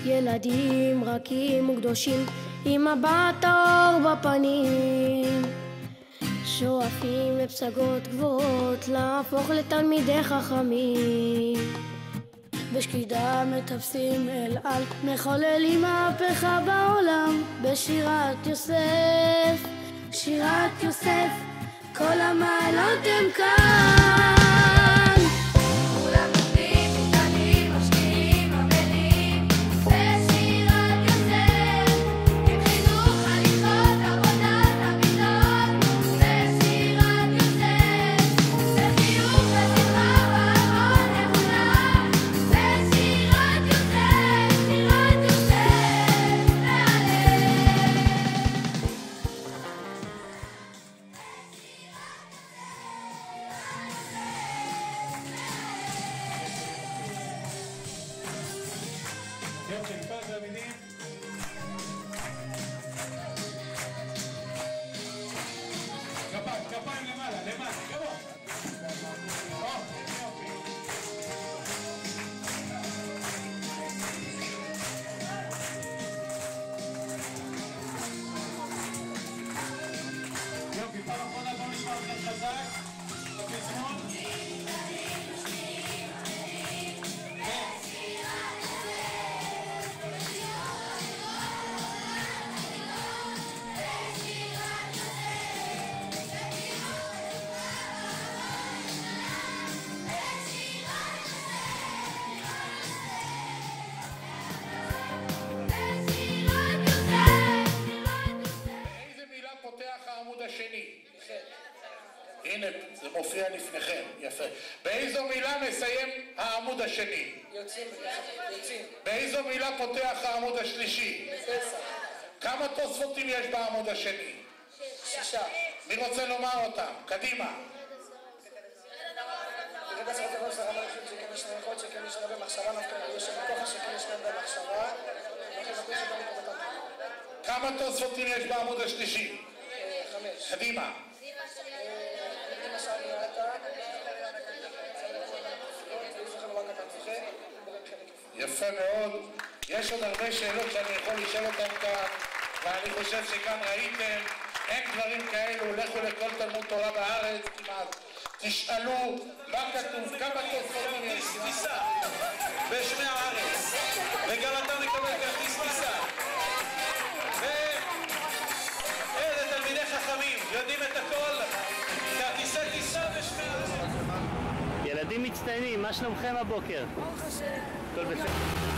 ילדים רכים וקדושים עם מבט האור בפנים, שואפים לפסגות גבוהות להפוך לתלמידי חכמים. בשקידה מטפסים אל על, מחוללים מהפכה בעולם. בשירת יוסף, שירת יוסף, כל המעלות הם כאן. כפיים למעלה, כבוד. יופי, פעם אחרונה בוא נשמע אתכם חזק. בפזמון. הנה, זה מופיע לפניכם, יפה. באיזו מילה מסיים העמוד השני? יוצאים. באיזו מילה פותח העמוד השלישי? פסח. כמה תוספותים יש בעמוד השני? 6. מי רוצה לומר אותם? קדימה. כמה תוספותים יש בעמוד השלישי? 5. קדימה. יפה מאוד. יש עוד הרבה שאלות שאני יכול לשאול אותם כאן, ואני חושב שכאן ראיתם, אין דברים כאלו. לכו לכל תלמוד תורה בארץ כמעט, תשאלו מה כתוב, כמה תוספות יש טיסה בשמי הארץ, וגם אתה מקבל כרטיס טיסה. ואלה תלמידי חכמים יודעים את הכל, כרטיסי טיסה בשמי הארץ. ילדים מצטיינים, מה שלומכם הבוקר? ברוך השם. הכל בסדר.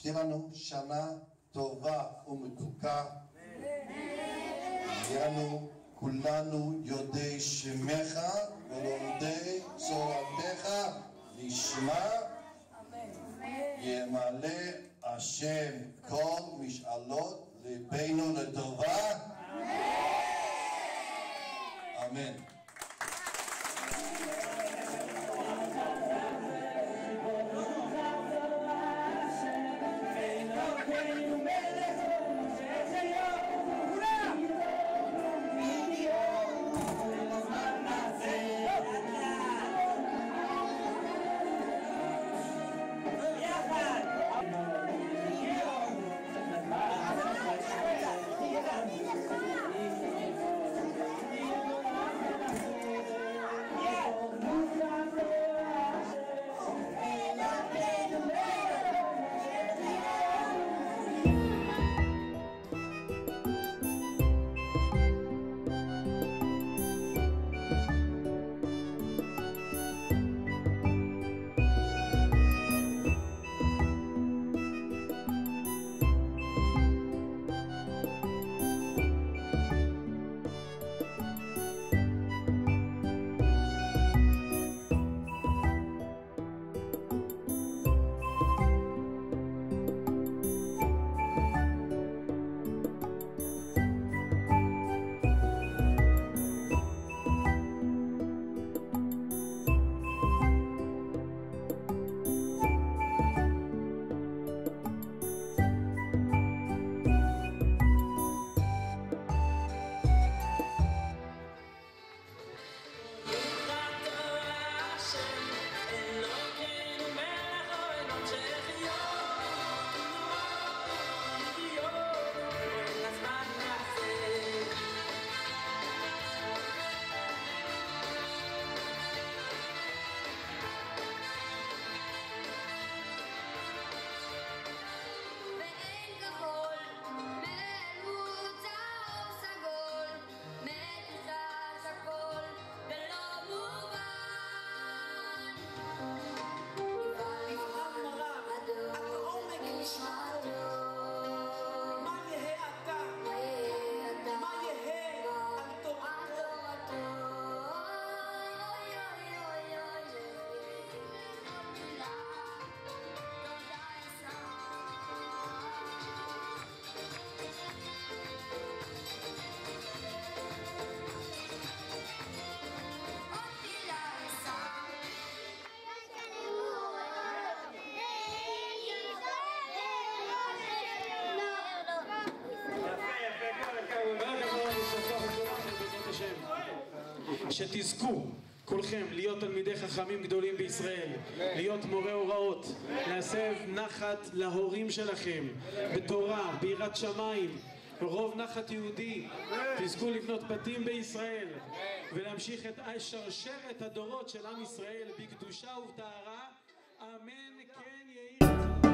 שתהיה לנו שנה טובה ומתוקה. יהיה לנו כולנו יודעי שמך ולומדי תורתך לשמה. ימלא השם כל משאלות ליבנו לטובה. אמן. שתזכו כולכם להיות תלמידי חכמים גדולים בישראל, להיות מורי הוראות, להסב נחת להורים שלכם בתורה, ביראת שמיים, רוב נחת יהודי. תזכו לבנות בתים בישראל ולהמשיך את שרשרת הדורות של עם ישראל בקדושה ובטהרה. אמן כן יהי רצון.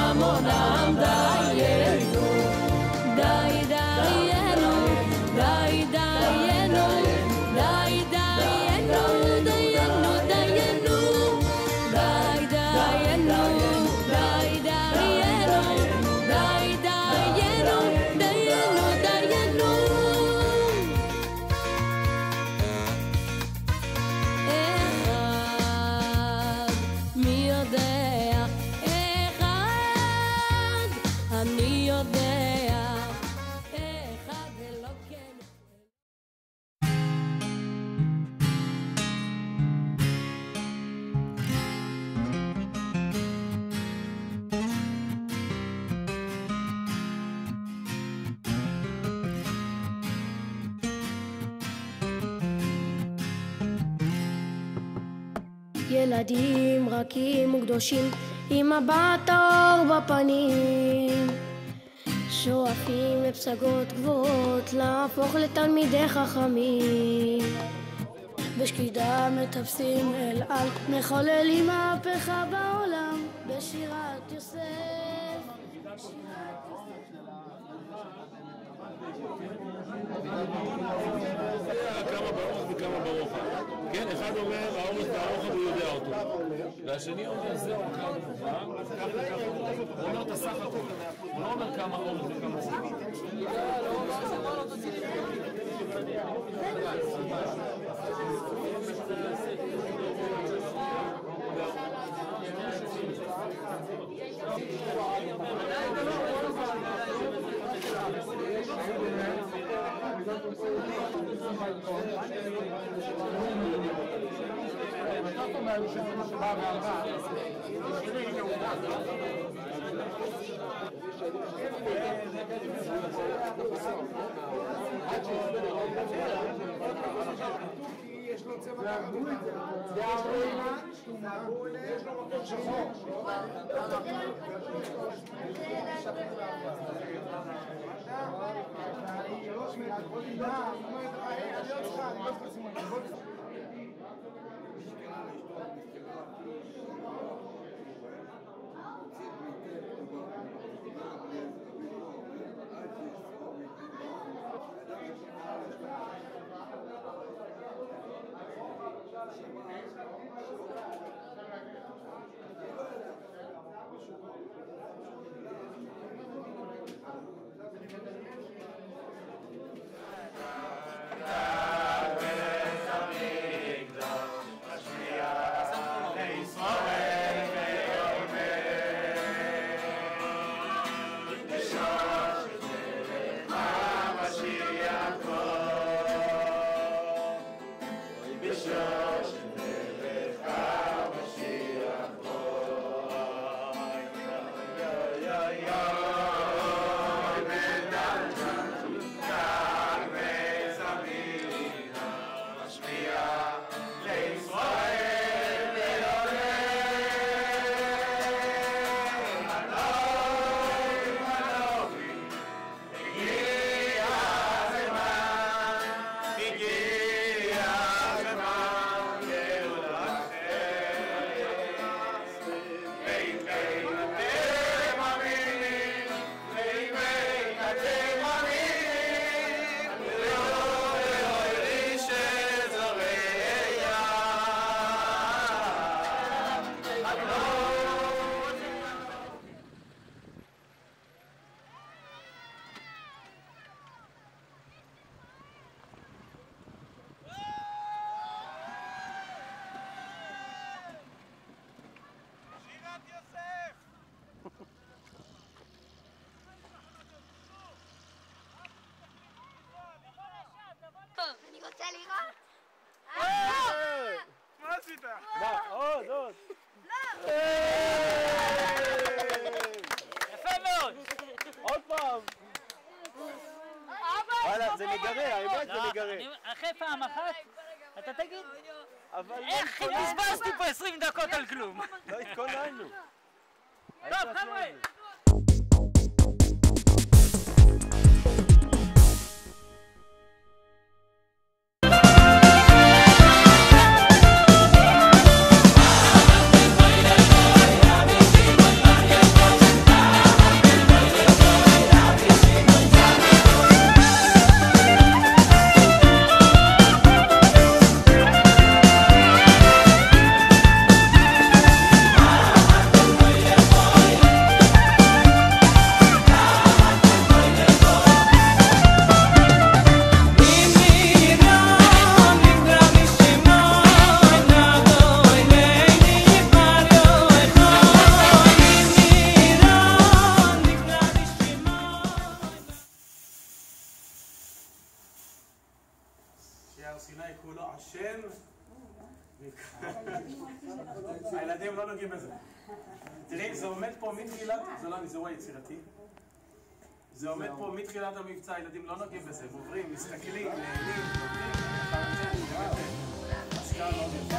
המונם דיינו, די דיינו, די דיינו, די דיינו, דיינו, דיינו, די דיינו, די דיינו, די דיינו, דיינו, דיינו. אחד, מי יודע, אחד, אני יודע, אחד אלוקינו. ילדים רכים וקדושים עם מבט האור בפנים, שואפים לפסגות גבוהות להפוך לתלמידי חכמים, בשקידה מטפסים אל על, מחוללים מהפכה בעולם בשירת יוסף. כמה באורך וכמה ברוחב. כן, אחד אומר האורך והרוחב הוא יודע אותו. והשני אומר זהו כמה ברוחב, הוא אומר את הסך הכל. הוא לא אומר כמה אורך וכמה רוחב. יש לו צבע כחול, יש לו אימא, יש לו מקום שחור. אני רוצה לראות. מה עשית? מה? עוד. יפה מאוד! עוד פעם! וואלה, זה מגרה, האמת זה מגרה. אחרי פעם אחת, אתה תגיד. אבל איך בזבזתי פה 20 דקות על כלום? לא התכוננו. טוב, חבר'ה! כן? הילדים לא נוגעים בזה. תראי, זה עומד פה מתחילת, זה לא אני, זה הוא היצירתי. זה עומד פה מתחילת המבצע, הילדים לא נוגעים בזה, הם עוברים, מסתכלים, נהנים, נוגעים, השקעה מאוד יפה.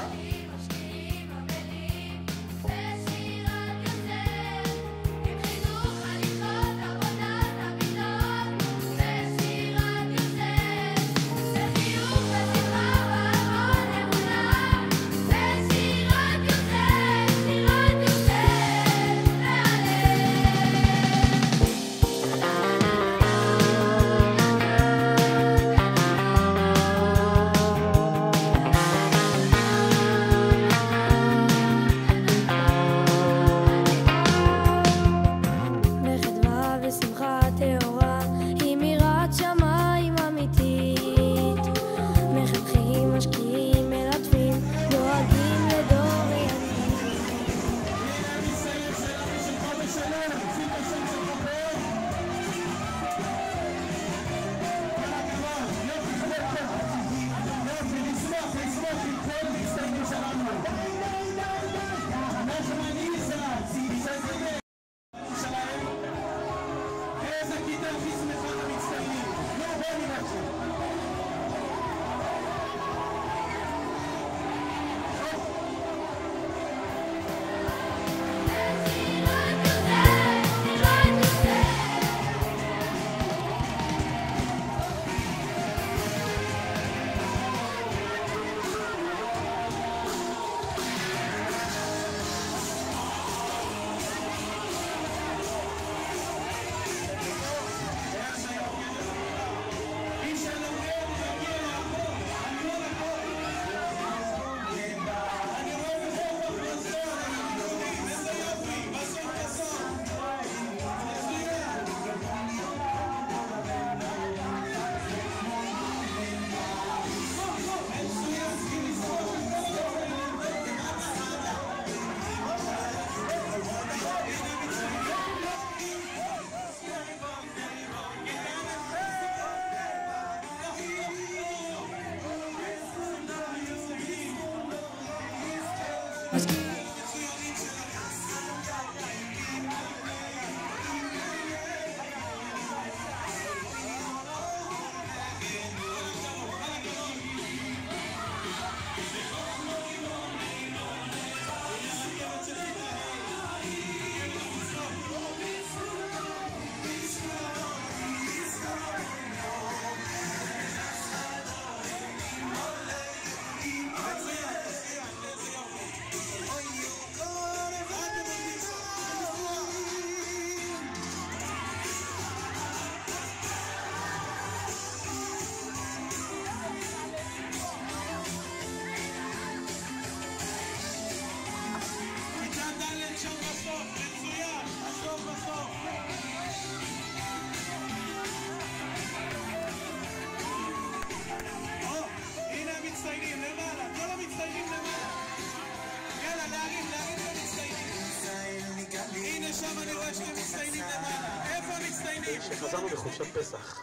שחזרנו לחופשת פסח,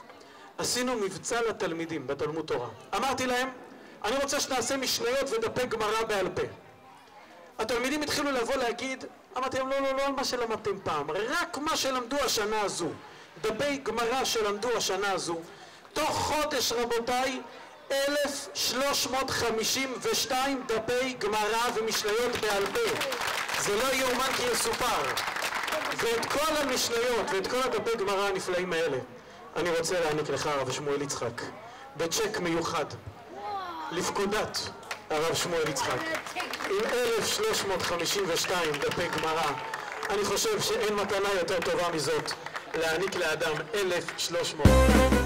עשינו מבצע לתלמידים בתלמוד תורה. אמרתי להם, אני רוצה שנעשה משניות ודפי גמרא בעל פה. התלמידים התחילו לבוא להגיד, אמרתי להם, לא על מה שלמדתם פעם, רק מה שלמדו השנה הזו, דפי גמרא שלמדו השנה הזו. תוך חודש, רבותיי, 1352 דפי גמרא ומשניות בעל פה. זה לא יאומן כי יסופר. ואת כל המשניות ואת כל הדפי גמרא הנפלאים האלה אני רוצה להעניק לך, הרב שמואל יצחק, בצ'ק מיוחד לפקודת הרב שמואל יצחק עם 1352 דפי גמרא. אני חושב שאין מתנה יותר טובה מזאת להעניק לאדם 1300